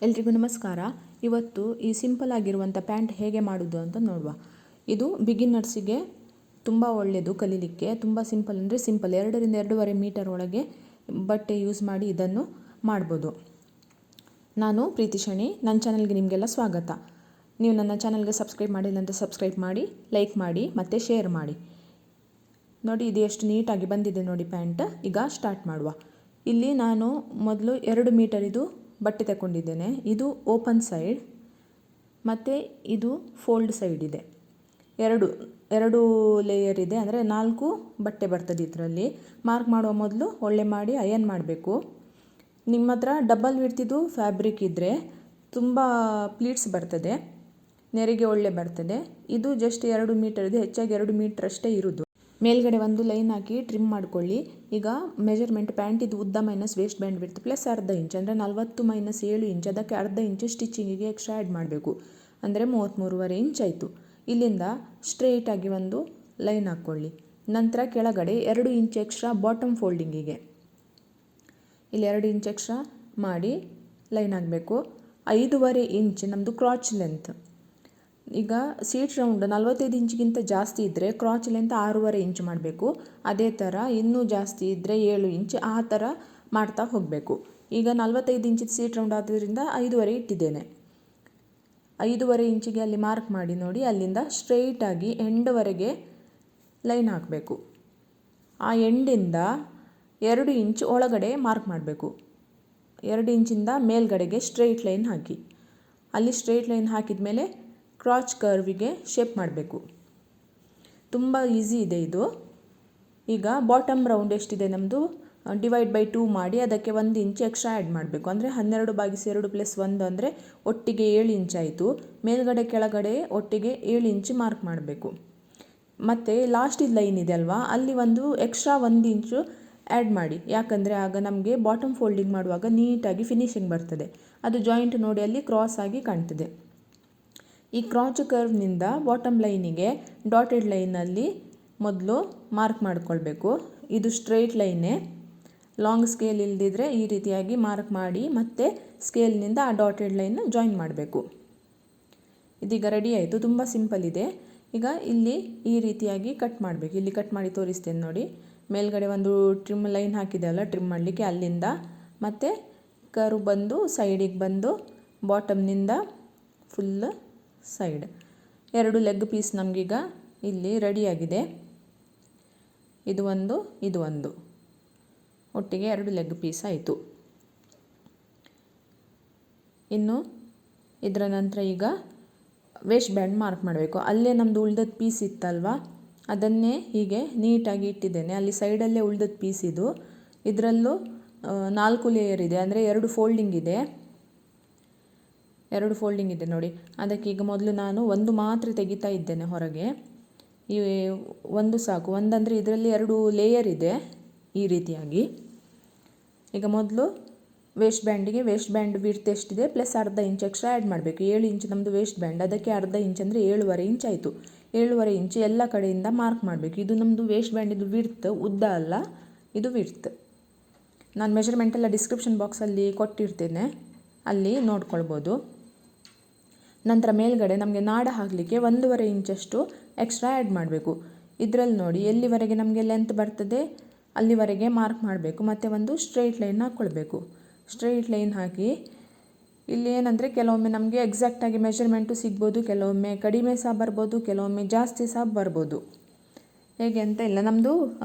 ಎಲ್ರಿಗೂ ನಮಸ್ಕಾರ. ಇವತ್ತು ಈ ಸಿಂಪಲ್ ಆಗಿರುವಂಥ ಪ್ಯಾಂಟ್ ಹೇಗೆ ಮಾಡೋದು ಅಂತ ನೋಡುವ. ಇದು ಬಿಗಿನರ್ಸಿಗೆ ತುಂಬ ಒಳ್ಳೆಯದು ಕಲೀಲಿಕ್ಕೆ. ತುಂಬ ಸಿಂಪಲ್ ಅಂದರೆ ಸಿಂಪಲ್ 2ರಿಂದ 2.5 ಮೀಟರ್ ಒಳಗೆ ಬಟ್ಟೆ ಯೂಸ್ ಮಾಡಿ ಇದನ್ನು ಮಾಡ್ಬೋದು. ನಾನು ಪ್ರೀತಿ ಶಣಿ, ನನ್ನ ಚಾನಲ್ಗೆ ನಿಮಗೆಲ್ಲ ಸ್ವಾಗತ. ನೀವು ನನ್ನ ಚಾನಲ್ಗೆ ಸಬ್ಸ್ಕ್ರೈಬ್ ಮಾಡಿಲ್ಲ ಅಂತ ಸಬ್ಸ್ಕ್ರೈಬ್ ಮಾಡಿ, ಲೈಕ್ ಮಾಡಿ ಮತ್ತು ಶೇರ್ ಮಾಡಿ. ನೋಡಿ ಇದು ಎಷ್ಟು ನೀಟಾಗಿ ಬಂದಿದೆ ನೋಡಿ ಪ್ಯಾಂಟ್. ಈಗ ಸ್ಟಾರ್ಟ್ ಮಾಡುವ. ಇಲ್ಲಿ ನಾನು ಮೊದಲು 2 ಮೀಟರ್ ಇದು ಬಟ್ಟೆ ತಗೊಂಡಿದ್ದೇನೆ. ಇದು ಓಪನ್ ಸೈಡ್ ಮತ್ತು ಇದು ಫೋಲ್ಡ್ ಸೈಡ್ ಇದೆ. ಎರಡು ಲೇಯರ್ ಇದೆ, ಅಂದರೆ 4 ಬಟ್ಟೆ ಬರ್ತದೆ ಇದರಲ್ಲಿ. ಮಾರ್ಕ್ ಮಾಡುವ ಮೊದಲು ಒಳ್ಳೆ ಮಾಡಿ ಅಯನ್ ಮಾಡಬೇಕು. ನಿಮ್ಮ ಹತ್ರ ಡಬಲ್ ವಿಡ್ತಿದ್ದು ಫ್ಯಾಬ್ರಿಕ್ ಇದ್ದರೆ ತುಂಬ ಪ್ಲೀಟ್ಸ್ ಬರ್ತದೆ, ನೆರಿಗೆ ಒಳ್ಳೆ ಬರ್ತದೆ. ಇದು ಜಸ್ಟ್ 2 ಮೀಟರ್ ಇದೆ, ಹೆಚ್ಚಾಗಿ 2 ಮೀಟರ್ ಅಷ್ಟೇ ಇರೋದು. ಮೇಲ್ಗಡೆ ಒಂದು ಲೈನ್ ಹಾಕಿ ಟ್ರಿಮ್ ಮಾಡ್ಕೊಳ್ಳಿ. ಈಗ ಮೆಜರ್ಮೆಂಟ್ ಪ್ಯಾಂಟ್ ಇದು ಉದ್ದ ಮೈನಸ್ ವೇಸ್ಟ್ ಬ್ಯಾಂಡ್ ಬಿಡ್ತು ಪ್ಲಸ್ ಅರ್ಧ ಇಂಚ್, ಅಂದರೆ 40 - 7 ಇಂಚ್. ಅದಕ್ಕೆ ಅರ್ಧ ಇಂಚು ಸ್ಟಿಚಿಂಗಿಗೆ ಎಕ್ಸ್ಟ್ರಾ ಆ್ಯಡ್ ಮಾಡಬೇಕು, ಅಂದರೆ 33.5 ಇಂಚ್ ಆಯಿತು. ಇಲ್ಲಿಂದ ಸ್ಟ್ರೇಟಾಗಿ ಒಂದು ಲೈನ್ ಹಾಕ್ಕೊಳ್ಳಿ. ನಂತರ ಕೆಳಗಡೆ 2 ಇಂಚ್ ಎಕ್ಸ್ಟ್ರಾ ಬಾಟಮ್ ಫೋಲ್ಡಿಂಗಿಗೆ ಇಲ್ಲಿ 2 ಇಂಚ್ ಎಕ್ಸ್ಟ್ರಾ ಮಾಡಿ ಲೈನ್ ಆಗಬೇಕು. 5.5 ಇಂಚ್ ನಮ್ಮದು ಕ್ರಾಚ್ ಲೆಂತ್. ಈಗ ಸೀಟ್ ರೌಂಡ್ 45 ಇಂಚ್ಗಿಂತ ಜಾಸ್ತಿ ಇದ್ದರೆ ಕ್ರಾಚ್ ಲೆಂತ್ 6.5 ಇಂಚ್ ಮಾಡಬೇಕು. ಅದೇ ಥರ ಇನ್ನೂ ಜಾಸ್ತಿ ಇದ್ದರೆ 7 ಇಂಚ್, ಆ ಥರ ಮಾಡ್ತಾ ಹೋಗಬೇಕು. ಈಗ 45 ಇಂಚಿದ ಸೀಟ್ ರೌಂಡ್ ಆದ್ದರಿಂದ 5.5 ಇಟ್ಟಿದ್ದೇನೆ. 5.5 ಇಂಚಿಗೆ ಅಲ್ಲಿ ಮಾರ್ಕ್ ಮಾಡಿ ನೋಡಿ. ಅಲ್ಲಿಂದ ಸ್ಟ್ರೈಟಾಗಿ ಎಂಡ್ವರೆಗೆ ಲೈನ್ ಹಾಕಬೇಕು. ಆ ಎಂಡಿಂದ 2 ಇಂಚ್ ಒಳಗಡೆ ಮಾರ್ಕ್ ಮಾಡಬೇಕು. 2 ಇಂಚಿಂದ ಮೇಲ್ಗಡೆಗೆ ಸ್ಟ್ರೈಟ್ ಲೈನ್ ಹಾಕಿ. ಅಲ್ಲಿ ಸ್ಟ್ರೈಟ್ ಲೈನ್ ಹಾಕಿದ ಮೇಲೆ ಕ್ರಾಚ್ ಕರ್ವಿಗೆ ಶೇಪ್ ಮಾಡಬೇಕು. ತುಂಬ ಈಸಿ ಇದೆ ಇದು. ಈಗ ಬಾಟಮ್ ರೌಂಡ್ ಎಷ್ಟಿದೆ ನಮ್ಮದು ಡಿವೈಡ್ ಬೈ 2 ಮಾಡಿ ಅದಕ್ಕೆ 1 ಇಂಚ್ ಎಕ್ಸ್ಟ್ರಾ ಆ್ಯಡ್ ಮಾಡಬೇಕು. ಅಂದರೆ 12/2 + 1 ಅಂದರೆ ಒಟ್ಟಿಗೆ 7 ಇಂಚ್ ಆಯಿತು. ಮೇಲ್ಗಡೆ ಕೆಳಗಡೆ ಒಟ್ಟಿಗೆ 7 ಇಂಚ್ ಮಾರ್ಕ್ ಮಾಡಬೇಕು. ಮತ್ತು ಲಾಸ್ಟಿದ ಲೈನ್ ಇದೆ ಅಲ್ವಾ, ಅಲ್ಲಿ ಒಂದು ಎಕ್ಸ್ಟ್ರಾ 1 ಇಂಚು ಆ್ಯಡ್ ಮಾಡಿ. ಯಾಕಂದರೆ ಆಗ ನಮಗೆ ಬಾಟಮ್ ಫೋಲ್ಡಿಂಗ್ ಮಾಡುವಾಗ ನೀಟಾಗಿ ಫಿನಿಶಿಂಗ್ ಬರ್ತದೆ. ಅದು ಜಾಯಿಂಟ್ ನೋಡಿ ಅಲ್ಲಿ ಕ್ರಾಸ್ ಆಗಿ ಕಾಣ್ತದೆ. ಈ ಕ್ರಾಚ್ ಕರ್ವ್ನಿಂದ ಬಾಟಮ್ ಲೈನಿಗೆ ಡಾಟೆಡ್ ಲೈನಲ್ಲಿ ಮೊದಲು ಮಾರ್ಕ್ ಮಾಡಿಕೊಳ್ಬೇಕು. ಇದು ಸ್ಟ್ರೈಟ್ ಲೈನೇ. ಲಾಂಗ್ ಸ್ಕೇಲ್ ಇಲ್ಲದಿದ್ದರೆ ಈ ರೀತಿಯಾಗಿ ಮಾರ್ಕ್ ಮಾಡಿ ಮತ್ತೆ ಸ್ಕೇಲ್ನಿಂದ ಆ ಡಾಟೆಡ್ ಲೈನ್ ಜಾಯಿನ್ ಮಾಡಬೇಕು. ಇದೀಗ ರೆಡಿ ಆಯಿತು. ತುಂಬ ಸಿಂಪಲ್ ಇದೆ. ಈಗ ಇಲ್ಲಿ ಈ ರೀತಿಯಾಗಿ ಕಟ್ ಮಾಡಬೇಕು. ಇಲ್ಲಿ ಕಟ್ ಮಾಡಿ ತೋರಿಸ್ತೇನೆ ನೋಡಿ. ಮೇಲ್ಗಡೆ ಒಂದು ಟ್ರಿಮ್ ಲೈನ್ ಹಾಕಿದೆ ಅಲ್ಲ, ಟ್ರಿಮ್ ಮಾಡಲಿಕ್ಕೆ, ಅಲ್ಲಿಂದ ಮತ್ತು ಕರ್ವ್ ಬಂದು ಸೈಡಿಗೆ ಬಂದು ಬಾಟಮ್ನಿಂದ ಫುಲ್ ಸೈಡ್ 2 ಲೆಗ್ ಪೀಸ್ ನಮಗೀಗ ಇಲ್ಲಿ ರೆಡಿಯಾಗಿದೆ. ಇದು ಒಂದು ಒಟ್ಟಿಗೆ 2 ಲೆಗ್ ಪೀಸ್ ಆಯಿತು. ಇನ್ನು ಇದರ ನಂತರ ಈಗ ವೇಸ್ಟ್ ಬ್ಯಾಂಡ್ ಮಾರ್ಕ್ ಮಾಡಬೇಕು. ಅಲ್ಲೇ ನಮ್ಮದು ಉಳ್ದದ ಪೀಸ್ ಇತ್ತಲ್ವ, ಅದನ್ನೇ ಹೀಗೆ ನೀಟಾಗಿ ಇಟ್ಟಿದ್ದೇನೆ. ಅಲ್ಲಿ ಸೈಡಲ್ಲೇ ಉಳ್ದದ ಪೀಸ್ ಇದು. ಇದರಲ್ಲೂ 4 ಲೇಯರ್ ಇದೆ, ಅಂದರೆ 2 ಫೋಲ್ಡಿಂಗ್ ಇದೆ. 2 ಫೋಲ್ಡಿಂಗ್ ಇದೆ ನೋಡಿ. ಅದಕ್ಕೆ ಈಗ ಮೊದಲು ನಾನು ಒಂದು ಮಾತ್ರ ತೆಗಿತಾ ಇದ್ದೇನೆ ಹೊರಗೆ. ಈ ಒಂದು ಸಾಕು. ಒಂದಂದರೆ ಇದರಲ್ಲಿ 2 ಲೇಯರ್ ಇದೆ ಈ ರೀತಿಯಾಗಿ. ಈಗ ಮೊದಲು ವೇಸ್ಟ್ ಬ್ಯಾಂಡ್ ವಿಡ್ತ್ ಎಷ್ಟಿದೆ ಪ್ಲಸ್ ಅರ್ಧ ಇಂಚ್ ಎಕ್ಸ್ಟ್ರಾ ಆ್ಯಡ್ ಮಾಡಬೇಕು. 7 ಇಂಚ್ ನಮ್ಮದು ವೇಸ್ಟ್ ಬ್ಯಾಂಡ್, ಅದಕ್ಕೆ ಅರ್ಧ ಇಂಚ್ ಅಂದರೆ 7.5 ಇಂಚ್ ಆಯಿತು. 7.5 ಇಂಚ್ ಎಲ್ಲ ಕಡೆಯಿಂದ ಮಾರ್ಕ್ ಮಾಡಬೇಕು. ಇದು ನಮ್ಮದು ವೇಸ್ಟ್ ಬ್ಯಾಂಡಿದು ವಿಡ್ತ್, ಉದ್ದ ಅಲ್ಲ, ಇದು ವಿಡ್ತ್. ನಾನು ಮೆಜರ್ಮೆಂಟೆಲ್ಲ ಡಿಸ್ಕ್ರಿಪ್ಷನ್ ಬಾಕ್ಸಲ್ಲಿ ಕೊಟ್ಟಿರ್ತೇನೆ, ಅಲ್ಲಿ ನೋಡ್ಕೊಳ್ಬೋದು. ನಂತರ ಮೇಲ್ಗಡೆ ನಮಗೆ ನಾಡ ಹಾಕಲಿಕ್ಕೆ 1.5 ಇಂಚಷ್ಟು ಎಕ್ಸ್ಟ್ರಾ ಆ್ಯಡ್ ಮಾಡಬೇಕು. ಇದರಲ್ಲಿ ನೋಡಿ ಎಲ್ಲಿವರೆಗೆ ನಮಗೆ ಲೆಂತ್ ಬರ್ತದೆ ಅಲ್ಲಿವರೆಗೆ ಮಾರ್ಕ್ ಮಾಡಬೇಕು. ಮತ್ತು ಒಂದು ಸ್ಟ್ರೈಟ್ ಲೈನ್ ಹಾಕ್ಕೊಳ್ಬೇಕು. ಸ್ಟ್ರೈಟ್ ಲೈನ್ ಹಾಕಿ ಇಲ್ಲಿ ಏನಂದರೆ ಕೆಲವೊಮ್ಮೆ ನಮಗೆ ಎಕ್ಸಾಕ್ಟಾಗಿ ಮೆಷರ್ಮೆಂಟು ಸಿಗ್ಬೋದು, ಕೆಲವೊಮ್ಮೆ ಕಡಿಮೆ ಸಹ ಬರ್ಬೋದು, ಕೆಲವೊಮ್ಮೆ ಜಾಸ್ತಿ ಸಹ ಬರ್ಬೋದು. ಹೇಗೆ ಅಂತ ಇಲ್ಲ, ನಮ್ಮದು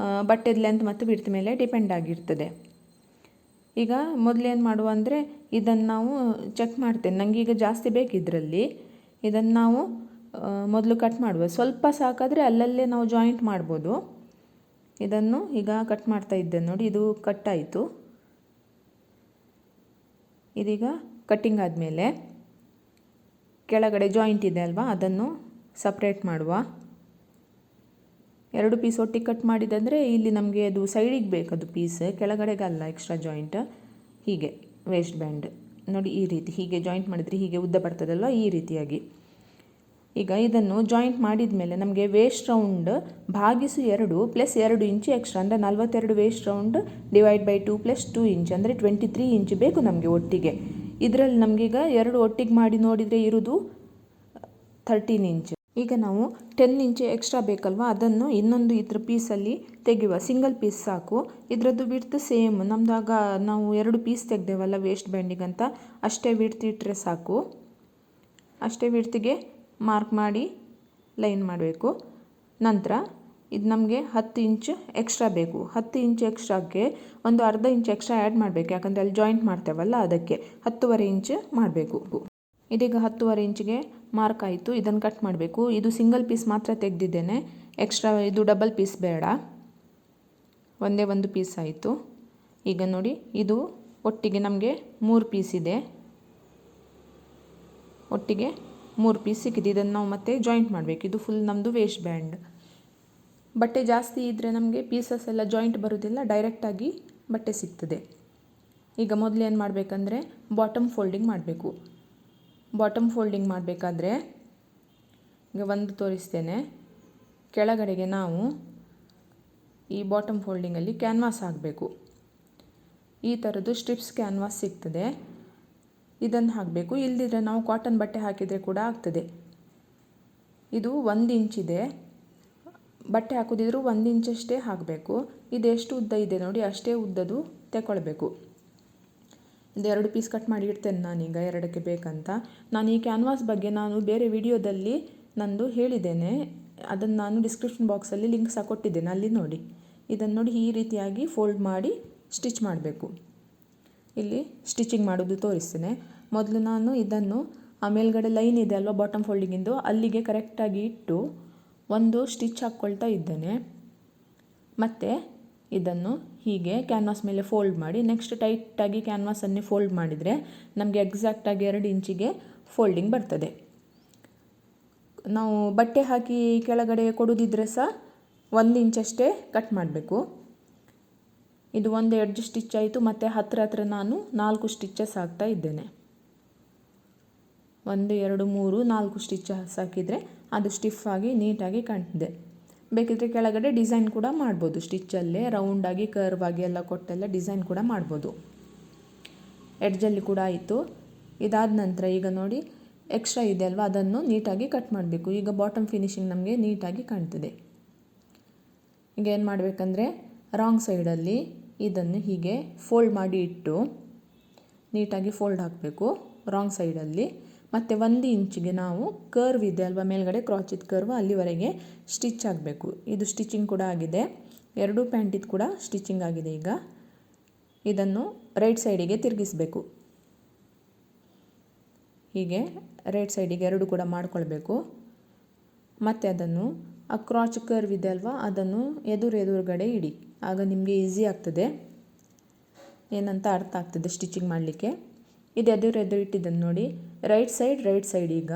ಬಟ್ಟೆದ ಲೆಂತ್ ಮತ್ತು ವಿಡ್ತ್ ಮೇಲೆ ಡಿಪೆಂಡ್ ಆಗಿರ್ತದೆ. ಈಗ ಮೊದಲೇನು ಮಾಡುವ ಅಂದರೆ ಇದನ್ನು ನಾವು ಚೆಕ್ ಮಾಡ್ತೇನೆ. ನನಗೆ ಈಗ ಜಾಸ್ತಿ ಬೇಕಿದ್ರಲ್ಲಿ ಇದನ್ನು ನಾವು ಮೊದಲು ಕಟ್ ಮಾಡುವ. ಸ್ವಲ್ಪ ಸಾಕಾದರೆ ಅಲ್ಲಲ್ಲೇ ನಾವು ಜಾಯಿಂಟ್ ಮಾಡ್ಬೋದು. ಇದನ್ನು ಈಗ ಕಟ್ ಮಾಡ್ತಾ ಇದ್ದೇನೆ ನೋಡಿ. ಇದು ಕಟ್ ಆಯಿತು. ಇದೀಗ ಕಟ್ಟಿಂಗ್ ಆದಮೇಲೆ ಕೆಳಗಡೆ ಜಾಯಿಂಟ್ ಇದೆ ಅಲ್ವಾ, ಅದನ್ನು ಸಪ್ರೇಟ್ ಮಾಡುವ. 2 ಪೀಸ್ ಒಟ್ಟಿಗೆ ಕಟ್ ಮಾಡಿದಂದರೆ ಇಲ್ಲಿ ನಮಗೆ ಅದು ಸೈಡಿಗೆ ಬೇಕದು ಪೀಸ್, ಕೆಳಗಡೆಗಲ್ಲ ಎಕ್ಸ್ಟ್ರಾ ಜಾಯಿಂಟ್. ಹೀಗೆ ವೇಸ್ಟ್ ಬ್ಯಾಂಡ್ ನೋಡಿ ಈ ರೀತಿ ಹೀಗೆ ಜಾಯಿಂಟ್ ಮಾಡಿದರೆ ಹೀಗೆ ಉದ್ದ ಬರ್ತದಲ್ವ, ಈ ರೀತಿಯಾಗಿ. ಈಗ ಇದನ್ನು ಜಾಯಿಂಟ್ ಮಾಡಿದ ಮೇಲೆ ನಮಗೆ ವೇಸ್ಟ್ ರೌಂಡ್ ಭಾಗಿಸು 2 ಪ್ಲಸ್ 2 ಇಂಚ್ ಎಕ್ಸ್ಟ್ರಾ, ಅಂದರೆ 42 waste round divide by 2 + 2 inch, ಅಂದರೆ 23 ಇಂಚ್ ಬೇಕು ನಮಗೆ ಒಟ್ಟಿಗೆ. ಇದರಲ್ಲಿ ನಮಗೀಗ ಎರಡು ಒಟ್ಟಿಗೆ ಮಾಡಿ ನೋಡಿದರೆ ಇರೋದು 13 ಇಂಚ್. ಈಗ ನಾವು 10 ಇಂಚ್ ಎಕ್ಸ್ಟ್ರಾ ಬೇಕಲ್ವ, ಅದನ್ನು ಇನ್ನೊಂದು ಇದ್ರ ಪೀಸಲ್ಲಿ ತೆಗೆಯುವ. ಸಿಂಗಲ್ ಪೀಸ್ ಸಾಕು. ಇದರದ್ದು ವಿಡ್ತ್ ಸೇಮ್ ನಮ್ಮದಾಗ ನಾವು 2 ಪೀಸ್ ತೆಗೆದೇವಲ್ಲ ವೇಸ್ಟ್ ಬ್ಯಾಂಡಿಗಂತ, ಅಷ್ಟೇ ವಿಡ್ತ್ ಇಟ್ಟರೆ ಸಾಕು. ಅಷ್ಟೇ ವಿಡ್ತಿಗೆ ಮಾರ್ಕ್ ಮಾಡಿ ಲೈನ್ ಮಾಡಬೇಕು. ನಂತರ ಇದು ನಮಗೆ 10 ಇಂಚ್ ಎಕ್ಸ್ಟ್ರಾ ಬೇಕು. 10 ಇಂಚ್ ಎಕ್ಸ್ಟ್ರಾಕ್ಕೆ ಒಂದು ಅರ್ಧ ಇಂಚ್ ಎಕ್ಸ್ಟ್ರಾ ಆ್ಯಡ್ ಮಾಡಬೇಕು, ಯಾಕಂದರೆ ಅಲ್ಲಿ ಜಾಯಿಂಟ್ ಮಾಡ್ತೇವಲ್ಲ ಅದಕ್ಕೆ 10.5 ಇಂಚ್ ಮಾಡಬೇಕು. ಇದೀಗ 10.5 ಇಂಚಿಗೆ ಮಾರ್ಕ್ ಆಯಿತು. ಇದನ್ನು ಕಟ್ ಮಾಡಬೇಕು. ಇದು ಸಿಂಗಲ್ ಪೀಸ್ ಮಾತ್ರ ತೆಗೆದಿದ್ದೇನೆ, ಎಕ್ಸ್ಟ್ರಾ ಇದು ಡಬಲ್ ಪೀಸ್ ಬೇಡ. ಒಂದೇ ಒಂದು ಪೀಸ್ ಆಯಿತು. ಈಗ ನೋಡಿ ಇದು ಒಟ್ಟಿಗೆ ನಮಗೆ 3 ಪೀಸ್ ಇದೆ. ಒಟ್ಟಿಗೆ 3 ಪೀಸ್ ಸಿಕ್ಕಿದೆ. ಇದನ್ನು ನಾವು ಮತ್ತೆ ಜಾಯಿಂಟ್ ಮಾಡಬೇಕು. ಇದು ಫುಲ್ ನಮ್ಮದು ವೇಸ್ಟ್ ಬ್ಯಾಂಡ್. ಬಟ್ಟೆ ಜಾಸ್ತಿ ಇದ್ದರೆ ನಮಗೆ ಪೀಸಸ್ ಎಲ್ಲ ಜಾಯಿಂಟ್ ಬರೋದಿಲ್ಲ, ಡೈರೆಕ್ಟಾಗಿ ಬಟ್ಟೆ ಸಿಗ್ತದೆ. ಈಗ ಮೊದಲು ಏನು ಮಾಡಬೇಕಂದ್ರೆ ಬಾಟಮ್ ಫೋಲ್ಡಿಂಗ್ ಮಾಡಬೇಕು. ಬಾಟಮ್ ಫೋಲ್ಡಿಂಗ್ ಮಾಡಬೇಕಾದ್ರೆ ಈಗ ಒಂದು ತೋರಿಸ್ತೇನೆ. ಕೆಳಗಡೆಗೆ ನಾವು ಈ ಬಾಟಮ್ ಫೋಲ್ಡಿಂಗಲ್ಲಿ ಕ್ಯಾನ್ವಾಸ್ ಹಾಕಬೇಕು. ಈ ಥರದ್ದು ಸ್ಟ್ರಿಪ್ಸ್ ಕ್ಯಾನ್ವಾಸ್ ಸಿಗ್ತದೆ, ಇದನ್ನು ಹಾಕಬೇಕು. ಇಲ್ಲದಿದ್ದರೆ ನಾವು ಕಾಟನ್ ಬಟ್ಟೆ ಹಾಕಿದರೆ ಕೂಡ ಆಗ್ತದೆ. ಇದು 1 ಇಂಚಿದೆ. ಬಟ್ಟೆ ಹಾಕೋದಿದ್ರು 1 ಇಂಚಷ್ಟೇ ಹಾಕಬೇಕು. ಇದು ಎಷ್ಟು ಉದ್ದ ಇದೆ ನೋಡಿ, ಅಷ್ಟೇ ಉದ್ದದು ತಗೊಳ್ಬೇಕು. ಇದು 2 ಪೀಸ್ ಕಟ್ ಮಾಡಿ ಇಡ್ತೇನೆ ನಾನೀಗ, 2ಕ್ಕೆ ಬೇಕಂತ. ನಾನು ಈ ಕ್ಯಾನ್ವಾಸ್ ಬಗ್ಗೆ ನಾನು ಬೇರೆ ವಿಡಿಯೋದಲ್ಲಿ ನಂದು ಹೇಳಿದ್ದೇನೆ, ಅದನ್ನು ನಾನು ಡಿಸ್ಕ್ರಿಪ್ಷನ್ ಬಾಕ್ಸಲ್ಲಿ ಲಿಂಕ್ ಸಹ ಕೊಟ್ಟಿದ್ದೇನೆ, ಅಲ್ಲಿ ನೋಡಿ. ಇದನ್ನು ನೋಡಿ ಈ ರೀತಿಯಾಗಿ ಫೋಲ್ಡ್ ಮಾಡಿ ಸ್ಟಿಚ್ ಮಾಡಬೇಕು. ಇಲ್ಲಿ ಸ್ಟಿಚಿಂಗ್ ಮಾಡೋದು ತೋರಿಸ್ತೇನೆ. ಮೊದಲು ನಾನು ಇದನ್ನು ಆ ಮೇಲ್ಗಡೆ ಲೈನ್ ಇದೆ ಅಲ್ವಾ ಬಾಟಮ್ ಫೋಲ್ಡಿಂಗಿಂದು, ಅಲ್ಲಿಗೆ ಕರೆಕ್ಟಾಗಿ ಇಟ್ಟು ಒಂದು ಸ್ಟಿಚ್ ಹಾಕ್ಕೊಳ್ತಾ ಇದ್ದೇನೆ. ಮತ್ತು ಇದನ್ನು ಹೀಗೆ ಕ್ಯಾನ್ವಾಸ್ ಮೇಲೆ ಫೋಲ್ಡ್ ಮಾಡಿ ನೆಕ್ಸ್ಟ್ ಟೈಟಾಗಿ ಕ್ಯಾನ್ವಾಸನ್ನೇ ಫೋಲ್ಡ್ ಮಾಡಿದರೆ ನಮಗೆ ಎಕ್ಸಾಕ್ಟಾಗಿ 2 ಇಂಚಿಗೆ ಫೋಲ್ಡಿಂಗ್ ಬರ್ತದೆ. ನಾವು ಬಟ್ಟೆ ಹಾಕಿ ಕೆಳಗಡೆ ಕೊಡೋದಿದ್ರೆ ಸಹ 1 ಇಂಚಷ್ಟೇ ಕಟ್ ಮಾಡಬೇಕು. ಇದು ಒಂದು ಎಡ್ಜ್ ಸ್ಟಿಚ್ ಆಯಿತು. ಮತ್ತು ಹತ್ರ ನಾನು 4 ಸ್ಟಿಚಸ್ ಹಾಕ್ತಾ ಇದ್ದೇನೆ. 1 2 3 4 ಸ್ಟಿಚಸ್ ಹಾಕಿದರೆ ಅದು ಸ್ಟಿಫಾಗಿ ನೀಟಾಗಿ ಕಾಣ್ತದೆ. ಬೇಕಿದ್ರೆ ಕೆಳಗಡೆ ಡಿಸೈನ್ ಕೂಡ ಮಾಡ್ಬೋದು. ಸ್ಟಿಚ್ಚಲ್ಲೇ ರೌಂಡಾಗಿ ಕರ್ವ್ ಆಗಿ ಎಲ್ಲ ಕೊಟ್ಟೆಲ್ಲ ಡಿಸೈನ್ ಕೂಡ ಮಾಡ್ಬೋದು. ಎಡ್ಜಲ್ಲಿ ಕೂಡ ಆಯಿತು. ಇದಾದ ನಂತರ ಈಗ ನೋಡಿ ಎಕ್ಸ್ಟ್ರಾ ಇದೆ ಅಲ್ವಾ, ಅದನ್ನು ನೀಟಾಗಿ ಕಟ್ ಮಾಡಬೇಕು. ಈಗ ಬಾಟಮ್ ಫಿನಿಶಿಂಗ್ ನಮಗೆ ನೀಟಾಗಿ ಕಾಣ್ತದೆ. ಈಗ ಏನು ಮಾಡಬೇಕಂದ್ರೆ ರಾಂಗ್ ಸೈಡಲ್ಲಿ ಇದನ್ನು ಹೀಗೆ ಫೋಲ್ಡ್ ಮಾಡಿ ಇಟ್ಟು ನೀಟಾಗಿ ಫೋಲ್ಡ್ ಹಾಕಬೇಕು ರಾಂಗ್ ಸೈಡಲ್ಲಿ. ಮತ್ತು 1 ಇಂಚಿಗೆ ನಾವು ಕರ್ವ್ ಇದೆ ಅಲ್ವಾ ಮೇಲ್ಗಡೆ ಕ್ರಾಚಿದ ಕರ್ವ್, ಅಲ್ಲಿವರೆಗೆ ಸ್ಟಿಚ್ ಆಗಬೇಕು. ಇದು ಸ್ಟಿಚಿಂಗ್ ಕೂಡ ಆಗಿದೆ. 2 ಪ್ಯಾಂಟಿದ್ದು ಕೂಡ ಸ್ಟಿಚಿಂಗ್ ಆಗಿದೆ. ಈಗ ಇದನ್ನು ರೈಟ್ ಸೈಡಿಗೆ ತಿರುಗಿಸಬೇಕು. ಹೀಗೆ ರೈಟ್ ಸೈಡಿಗೆ 2 ಕೂಡ ಮಾಡ್ಕೊಳ್ಬೇಕು. ಮತ್ತು ಅದನ್ನು ಆ ಕ್ರಾಚ್ ಕರ್ವ್ ಇದೆ ಅಲ್ವಾ ಅದನ್ನು ಎದುರುಗಡೆ ಇಡಿ. ಆಗ ನಿಮಗೆ ಈಸಿ ಆಗ್ತದೆ, ಏನಂತ ಅರ್ಥ ಆಗ್ತದೆ ಸ್ಟಿಚಿಂಗ್ ಮಾಡಲಿಕ್ಕೆ. ಇದು ಎದುರು ಇಟ್ಟಿದ್ದನ್ನು ನೋಡಿ, ರೈಟ್ ಸೈಡ್ ಈಗ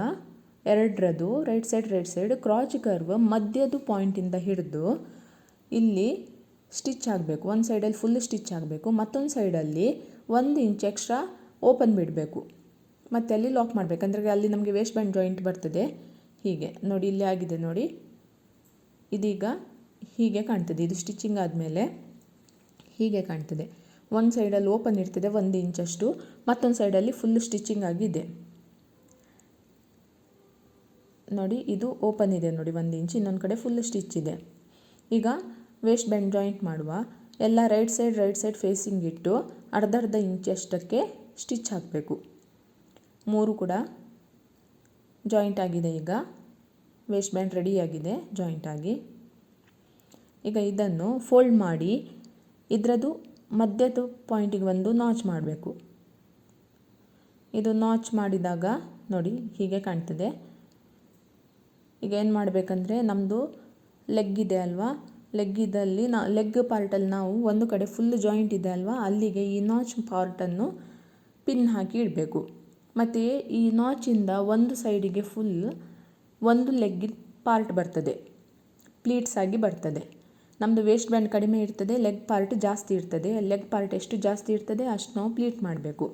2ರದ್ದು ರೈಟ್ ಸೈಡ್ ಕ್ರಾಚ್ ಕರ್ವ್ ಮಧ್ಯದ ಪಾಯಿಂಟಿಂದ ಹಿಡಿದು ಇಲ್ಲಿ ಸ್ಟಿಚ್ ಆಗಬೇಕು. ಒಂದು ಸೈಡಲ್ಲಿ ಫುಲ್ ಸ್ಟಿಚ್ ಆಗಬೇಕು, ಮತ್ತೊಂದು ಸೈಡಲ್ಲಿ 1 ಇಂಚ್ ಎಕ್ಸ್ಟ್ರಾ ಓಪನ್ ಬಿಡಬೇಕು. ಮತ್ತು ಅಲ್ಲಿ ಲಾಕ್ ಮಾಡಬೇಕು, ಅಂದರೆ ಅಲ್ಲಿ ನಮಗೆ ವೇಸ್ಟ್ ಬ್ಯಾಂಡ್ ಜಾಯಿಂಟ್ ಬರ್ತದೆ. ಹೀಗೆ ನೋಡಿ, ಇಲ್ಲಿ ಆಗಿದೆ ನೋಡಿ. ಇದೀಗ ಹೀಗೆ ಕಾಣ್ತದೆ. ಇದು ಸ್ಟಿಚಿಂಗ್ ಆದಮೇಲೆ ಹೀಗೆ ಕಾಣ್ತದೆ. ಒಂದು ಸೈಡಲ್ಲಿ ಓಪನ್ ಇರ್ತದೆ 1 ಇಂಚಷ್ಟು, ಮತ್ತೊಂದು ಸೈಡಲ್ಲಿ ಫುಲ್ ಸ್ಟಿಚಿಂಗ್ ಆಗಿದೆ ನೋಡಿ. ಇದು ಓಪನ್ ಇದೆ ನೋಡಿ 1 ಇಂಚ್, ಇನ್ನೊಂದು ಕಡೆ ಫುಲ್ ಸ್ಟಿಚ್ ಇದೆ. ಈಗ ವೇಸ್ಟ್ ಬ್ಯಾಂಡ್ ಜಾಯಿಂಟ್ ಮಾಡುವ. ಎಲ್ಲ ರೈಟ್ ಸೈಡ್ ಫೇಸಿಂಗ್ ಇಟ್ಟು ಅರ್ಧ ಇಂಚಷ್ಟಕ್ಕೆ ಸ್ಟಿಚ್ ಹಾಕಬೇಕು. 3 ಕೂಡ ಜಾಯಿಂಟ್ ಆಗಿದೆ. ಈಗ ವೇಸ್ಟ್ ಬ್ಯಾಂಡ್ ರೆಡಿಯಾಗಿದೆ ಜಾಯಿಂಟ್ ಆಗಿ. ಈಗ ಇದನ್ನು ಫೋಲ್ಡ್ ಮಾಡಿ ಇದರದ್ದು ಮಧ್ಯದ ಪಾಯಿಂಟಿಗೆ ಒಂದು ನಾಚ್ ಮಾಡಬೇಕು. ಇದು ನಾಚ್ ಮಾಡಿದಾಗ ನೋಡಿ ಹೀಗೆ ಕಾಣ್ತದೆ. ಈಗ ಏನು ಮಾಡಬೇಕಂದ್ರೆ ನಮ್ಮದು ಲೆಗ್ ಇದೆ ಅಲ್ವಾ, ಲೆಗ್ ಪಾರ್ಟಲ್ಲಿ ನಾವು ಒಂದು ಕಡೆ ಫುಲ್ ಜಾಯಿಂಟ್ ಇದೆ ಅಲ್ವಾ, ಅಲ್ಲಿಗೆ ಈ ನಾಚ್ ಪಾರ್ಟನ್ನು ಪಿನ್ ಹಾಕಿ ಇಡಬೇಕು. ಮತ್ತು ಈ ನಾಚಿಂದ ಒಂದು ಸೈಡಿಗೆ ಫುಲ್ ಒಂದು ಲೆಗ್ಗಿನ ಪಾರ್ಟ್ ಬರ್ತದೆ, ಪ್ಲೀಟ್ಸ್ ಆಗಿ ಬರ್ತದೆ. ನಮ್ಮದು ವೇಸ್ಟ್ ಬ್ಯಾಂಡ್ ಕಡಿಮೆ ಇರ್ತದೆ, ಲೆಗ್ ಪಾರ್ಟ್ ಜಾಸ್ತಿ ಇರ್ತದೆ. ಲೆಗ್ ಪಾರ್ಟ್ ಎಷ್ಟು ಜಾಸ್ತಿ ಇರ್ತದೆ ಅಷ್ಟು ನಾವು ಪ್ಲೀಟ್ ಮಾಡಬೇಕು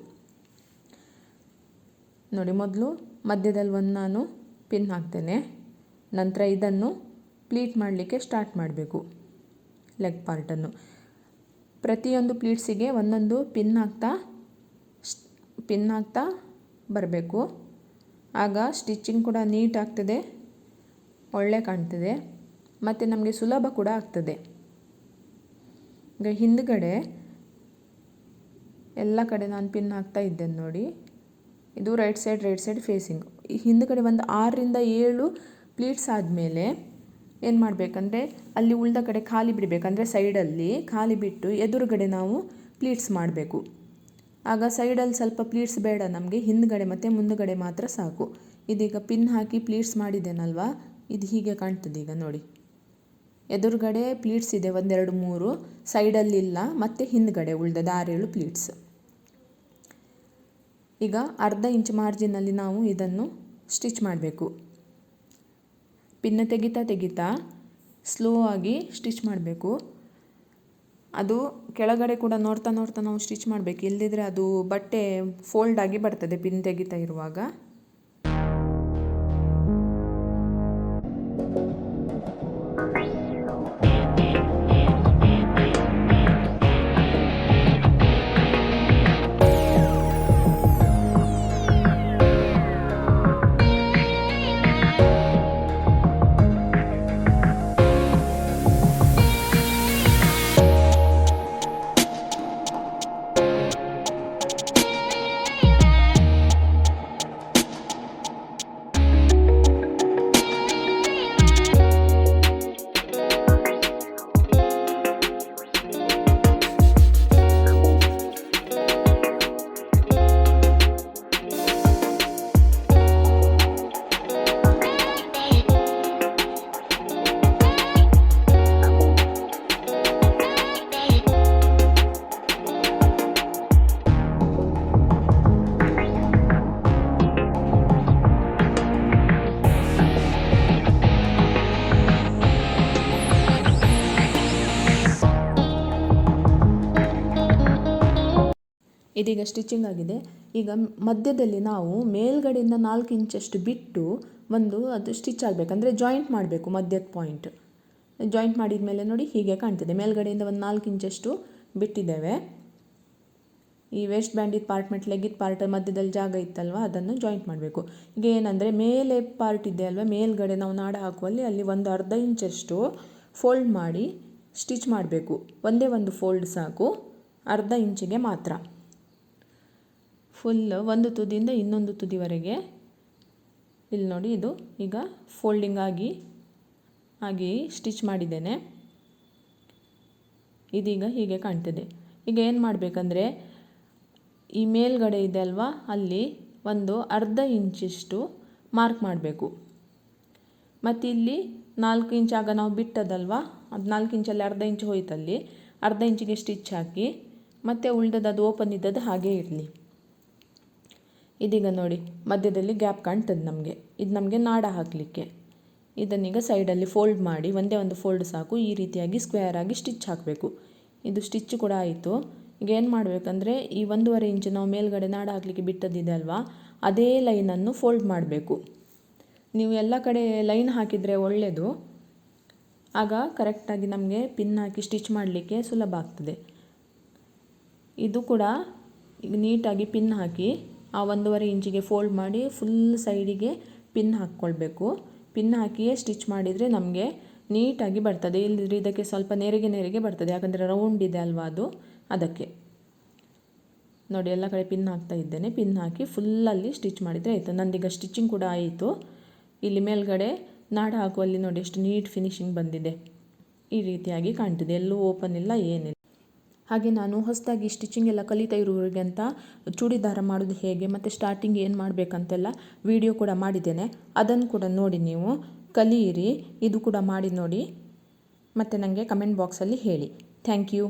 ನೋಡಿ. ಮೊದಲು ಮಧ್ಯದಲ್ಲಿ ಒಂದು ನಾನು ಪಿನ್ ಹಾಕ್ತೇನೆ. ನಂತರ ಇದನ್ನು ಪ್ಲೀಟ್ ಮಾಡಲಿಕ್ಕೆ ಸ್ಟಾರ್ಟ್ ಮಾಡಬೇಕು. ಲೆಗ್ ಪಾರ್ಟನ್ನು ಪ್ರತಿಯೊಂದು ಪ್ಲೀಟ್ಸಿಗೆ ಒಂದೊಂದು ಪಿನ್ ಹಾಕ್ತಾ ಪಿನ್ ಹಾಕ್ತಾ ಬರಬೇಕು. ಆಗ ಸ್ಟಿಚಿಂಗ್ ಕೂಡ ನೀಟ್ ಆಗ್ತದೆ, ಒಳ್ಳೆ ಕಾಣ್ತದೆ ಮತ್ತು ನಮಗೆ ಸುಲಭ ಕೂಡ ಆಗ್ತದೆ. ಈಗ ಹಿಂದುಗಡೆ ಎಲ್ಲ ಕಡೆ ನಾನು ಪಿನ್ ಹಾಕ್ತಾ ಇದ್ದೇನೆ ನೋಡಿ. ಇದು ರೈಟ್ ಸೈಡ್ ಫೇಸಿಂಗ್. ಈ ಹಿಂದುಗಡೆ ಒಂದು 6ರಿಂದ 7 ಪ್ಲೀಟ್ಸ್ ಆದಮೇಲೆ ಏನು ಮಾಡಬೇಕಂದ್ರೆ ಅಲ್ಲಿ ಉಳಿದ ಕಡೆ ಖಾಲಿ ಬಿಡಬೇಕಂದ್ರೆ ಸೈಡಲ್ಲಿ ಖಾಲಿ ಬಿಟ್ಟು ಎದುರುಗಡೆ ನಾವು ಪ್ಲೀಟ್ಸ್ ಮಾಡಬೇಕು. ಆಗ ಸೈಡಲ್ಲಿ ಸ್ವಲ್ಪ ಪ್ಲೀಟ್ಸ್ ಬೇಡ ನಮಗೆ, ಹಿಂದುಗಡೆ ಮತ್ತು ಮುಂದುಗಡೆ ಮಾತ್ರ ಸಾಕು. ಇದೀಗ ಪಿನ್ ಹಾಕಿ ಪ್ಲೀಟ್ಸ್ ಮಾಡಿದ್ದೇನಲ್ವಾ, ಇದು ಹೀಗೆ ಕಾಣ್ತದೆ. ಈಗ ನೋಡಿ, ಎದುರುಗಡೆ ಪ್ಲೀಟ್ಸ್ ಇದೆ 1 2 3, ಸೈಡಲ್ಲಿಲ್ಲ, ಮತ್ತು ಹಿಂದುಗಡೆ ಉಳಿದ 6-7 ಪ್ಲೀಟ್ಸ್. ಈಗ ಅರ್ಧ ಇಂಚ್ ಮಾರ್ಜಿನಲ್ಲಿ ನಾವು ಇದನ್ನು ಸ್ಟಿಚ್ ಮಾಡಬೇಕು. ಪಿನ್ ತೆಗಿತಾ ಸ್ಲೋ ಆಗಿ ಸ್ಟಿಚ್ ಮಾಡಬೇಕು. ಅದು ಕೆಳಗಡೆ ಕೂಡ ನೋಡ್ತಾ ನಾವು ಸ್ಟಿಚ್ ಮಾಡಬೇಕು, ಇಲ್ಲದಿದ್ದರೆ ಅದು ಬಟ್ಟೆ ಫೋಲ್ಡ್ ಆಗಿ ಬರ್ತದೆ ಪಿನ್ ತೆಗಿತಾ ಇರುವಾಗ. ಇದೀಗ ಸ್ಟಿಚಿಂಗ್ ಆಗಿದೆ. ಈಗ ಮಧ್ಯದಲ್ಲಿ ನಾವು ಮೇಲ್ಗಡೆಯಿಂದ 4 ಇಂಚಷ್ಟು ಬಿಟ್ಟು ಅದು ಸ್ಟಿಚ್ ಆಗಬೇಕು, ಅಂದರೆ ಜಾಯಿಂಟ್ ಮಾಡಬೇಕು. ಮಧ್ಯದ ಪಾಯಿಂಟ್ ಜಾಯಿಂಟ್ ಮಾಡಿದ ಮೇಲೆ ನೋಡಿ ಹೀಗೆ ಕಾಣ್ತದೆ. ಮೇಲ್ಗಡೆಯಿಂದ 4 ಇಂಚಷ್ಟು ಬಿಟ್ಟಿದ್ದೇವೆ. ಈ ವೇಸ್ಟ್ ಬ್ಯಾಂಡಿದ ಪಾರ್ಟ್ ಮತ್ತು ಲೆಗ್ಗಿದ ಪಾರ್ಟ್ ಮಧ್ಯದಲ್ಲಿ ಜಾಗ ಇತ್ತಲ್ವ, ಅದನ್ನು ಜಾಯಿಂಟ್ ಮಾಡಬೇಕು. ಈಗ ಏನಂದರೆ ಮೇಲೆ ಪಾರ್ಟ್ ಇದೆ ಅಲ್ವ, ಮೇಲ್ಗಡೆ ನಾವು ನಾಡ ಹಾಕುವಲ್ಲಿ ಅಲ್ಲಿ ಅರ್ಧ ಇಂಚಷ್ಟು ಫೋಲ್ಡ್ ಮಾಡಿ ಸ್ಟಿಚ್ ಮಾಡಬೇಕು. ಒಂದು ಫೋಲ್ಡ್ ಸಾಕು, ಅರ್ಧ ಇಂಚಿಗೆ ಮಾತ್ರ. ಫುಲ್ ಒಂದು ತುದಿಯಿಂದ ಇನ್ನೊಂದು ತುದಿವರೆಗೆ ಇಲ್ಲಿ ನೋಡಿ, ಇದು ಈಗ ಫೋಲ್ಡಿಂಗ್ ಆಗಿ ಸ್ಟಿಚ್ ಮಾಡಿದ್ದೇನೆ. ಇದೀಗ ಹೀಗೆ ಕಾಣ್ತದೆ. ಈಗ ಏನು ಮಾಡಬೇಕಂದ್ರೆ ಈ ಮೇಲ್ಗಡೆ ಇದೆ ಅಲ್ವಾ, ಅಲ್ಲಿ ಅರ್ಧ ಇಂಚಷ್ಟು ಮಾರ್ಕ್ ಮಾಡಬೇಕು. ಮತ್ತು ಇಲ್ಲಿ 4 ಇಂಚ್ ಆಗ ನಾವು ಬಿಟ್ಟದಲ್ವಾ, ಅದು 4 ಇಂಚಲ್ಲಿ ಅರ್ಧ ಇಂಚ್ ಹೋಯ್ತಲ್ಲಿ, ಅರ್ಧ ಇಂಚಿಗೆ ಸ್ಟಿಚ್ ಹಾಕಿ ಮತ್ತು ಉಳಿದದ್ದು ಓಪನ್ ಇದ್ದದ್ದು ಹಾಗೇ ಇರಲಿ. ಇದೀಗ ನೋಡಿ ಮಧ್ಯದಲ್ಲಿ ಗ್ಯಾಪ್ ಕಾಣ್ತದೆ ನಮಗೆ, ಇದು ನಮಗೆ ನಾಡ ಹಾಕಲಿಕ್ಕೆ. ಇದನ್ನೀಗ ಸೈಡಲ್ಲಿ ಫೋಲ್ಡ್ ಮಾಡಿ ಒಂದು ಫೋಲ್ಡ್ ಸಾಕು, ಈ ರೀತಿಯಾಗಿ ಸ್ಕ್ವೇರ್ ಆಗಿ ಸ್ಟಿಚ್ ಹಾಕಬೇಕು. ಇದು ಸ್ಟಿಚ್ ಕೂಡ ಆಯಿತು. ಈಗ ಏನು ಮಾಡಬೇಕಂದ್ರೆ ಈ 1.5 ಇಂಚ್ ನಾವು ಮೇಲ್ಗಡೆ ನಾಡ ಹಾಕಲಿಕ್ಕೆ ಬಿಟ್ಟದಿದೆ ಅಲ್ವಾ, ಅದೇ ಲೈನನ್ನು ಫೋಲ್ಡ್ ಮಾಡಬೇಕು. ನೀವು ಎಲ್ಲ ಕಡೆ ಲೈನ್ ಹಾಕಿದರೆ ಒಳ್ಳೆಯದು, ಆಗ ಕರೆಕ್ಟಾಗಿ ನಮಗೆ ಪಿನ್ ಹಾಕಿ ಸ್ಟಿಚ್ ಮಾಡಲಿಕ್ಕೆ ಸುಲಭ ಆಗ್ತದೆ. ಇದು ಕೂಡ ಈಗ ನೀಟಾಗಿ ಪಿನ್ ಹಾಕಿ ಆ 1.5 ಇಂಚಿಗೆ ಫೋಲ್ಡ್ ಮಾಡಿ ಫುಲ್ ಸೈಡಿಗೆ ಪಿನ್ ಹಾಕ್ಕೊಳ್ಬೇಕು. ಪಿನ್ ಹಾಕಿಯೇ ಸ್ಟಿಚ್ ಮಾಡಿದರೆ ನಮಗೆ ನೀಟಾಗಿ ಬರ್ತದೆ. ಇಲ್ಲದಿದ್ದರೆ ಇದಕ್ಕೆ ಸ್ವಲ್ಪ ನೆರಿಗೆ ಬರ್ತದೆ, ಯಾಕಂದರೆ ರೌಂಡ್ ಇದೆ ಅಲ್ವಾ ಅದಕ್ಕೆ. ನೋಡಿ ಎಲ್ಲ ಕಡೆ ಪಿನ್ ಹಾಕ್ತಾ ಇದ್ದೇನೆ. ಪಿನ್ ಹಾಕಿ ಫುಲ್ಲಲ್ಲಿ ಸ್ಟಿಚ್ ಮಾಡಿದರೆ ಆಯಿತು. ನಂದೀಗ ಸ್ಟಿಚಿಂಗ್ ಕೂಡ ಆಯಿತು. ಇಲ್ಲಿ ಮೇಲ್ಗಡೆ ನಾಡ ಹಾಕುವಲ್ಲಿ ನೋಡಿ ಎಷ್ಟು ನೀಟ್ ಫಿನಿಶಿಂಗ್ ಬಂದಿದೆ. ಈ ರೀತಿಯಾಗಿ ಕಾಣ್ತಿದೆ, ಎಲ್ಲೂ ಓಪನ್ ಇಲ್ಲ, ಏನಿಲ್ಲ. ಹಾಗೆ ನಾನು ಹೊಸದಾಗಿ ಸ್ಟಿಚಿಂಗ್ ಎಲ್ಲ ಕಲಿತಾ ಇರೋರಿಗೆ ಅಂತ ಚೂಡಿದಾರ ಮಾಡೋದು ಹೇಗೆ ಮತ್ತು ಸ್ಟಾರ್ಟಿಂಗ್ ಏನು ಮಾಡಬೇಕಂತೆಲ್ಲ ವಿಡಿಯೋ ಕೂಡ ಮಾಡಿದ್ದೇನೆ. ಅದನ್ನು ಕೂಡ ನೋಡಿ, ನೀವು ಕಲಿಯಿರಿ. ಇದು ಕೂಡ ಮಾಡಿ ನೋಡಿ ಮತ್ತು ನನಗೆ ಕಮೆಂಟ್ ಬಾಕ್ಸಲ್ಲಿ ಹೇಳಿ. Thank you.